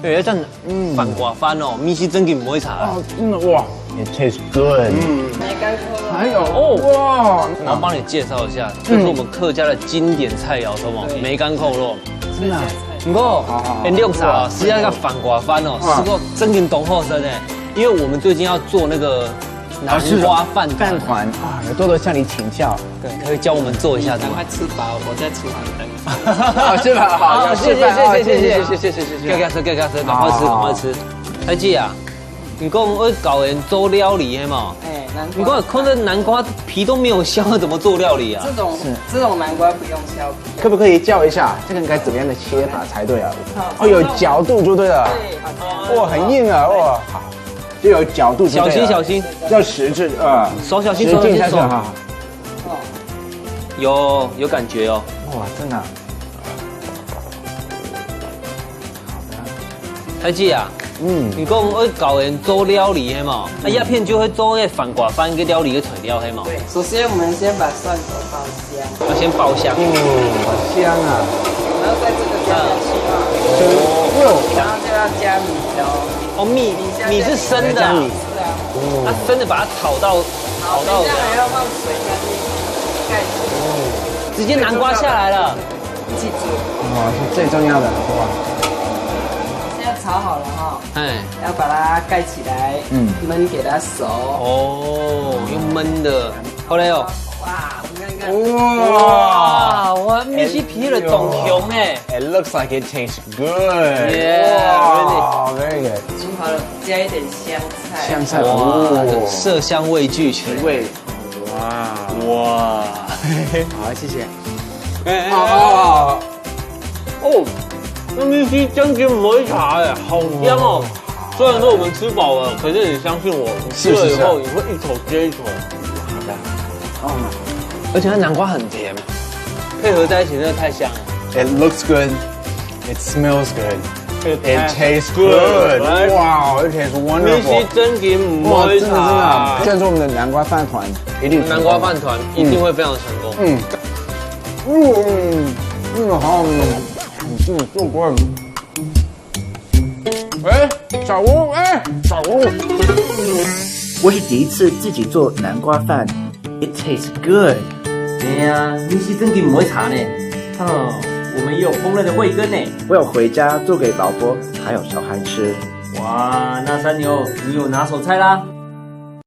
对，这样反寡翻哦，米西真给不会茶。哦，真的哇 ，It tastes good。还有哦哇，我帮你介绍一下，这是我们客家的经典菜肴，什么梅干扣肉。真的。不过，绿茶是要个反寡翻哦，是个真给懂后生哎，因为我们最近要做那个南瓜饭团啊，有多多向你请教。对，可以教我们做一下。赶快吃饱，我在厨房等你。好，是吧？好，谢谢，赶快吃。太姐啊，你讲我搞人做料理的嘛？哎，你讲看这南瓜皮都没有削，怎么做料理啊？这种南瓜不用削皮。可不可以教一下这个应该怎么样的切法才对啊？哦，有角度就对了。对，哇，很硬啊，哇，好，就有角度。小心，要实质手小心，使劲下去哈。有感觉哦。哇，真的。太姐啊，你讲我搞人做料理的嘛，那鸦片就会做那反寡翻个料理个材料的嘛。对，首先我们先把蒜头爆香。要先爆香。好香啊！然后在这个加下去啊。然后就要加米喽。哦，米是生的。是啊。它生的把它炒到。这样还要放水下去盖住。直接南瓜下来了。记住。哇，是最重要的哇。炒好了哈，要把它盖起来，焖给它熟。哦，用焖的，好嘞哦。哇，你看，哇，米西皮了懂熊哎。It looks like it tastes good. Yeah, very good. 煮好了，加一点香菜。香菜，哇，色香味俱全。味，哇，好，谢谢。哦。那米西真的不会茶哎，好香哦！虽然说我们吃饱了，可是你相信我，你吃了以后你会一口接一口。而且它南瓜很甜，配合在一起真的太香了。It looks good, it smells good, it tastes good. Wow, it tastes wonderful. 米西真的不会茶，这样做我们的南瓜饭团一定南瓜饭团一定会非常成功。好。做过。小吴，小吴，我是第一次自己做南瓜饭 ，It tastes good。对呀，米西真的不会茶呢。我们也有烹饪的慧根呢。我要回家做给老婆还有小孩吃。哇，那三牛，你有拿手菜啦？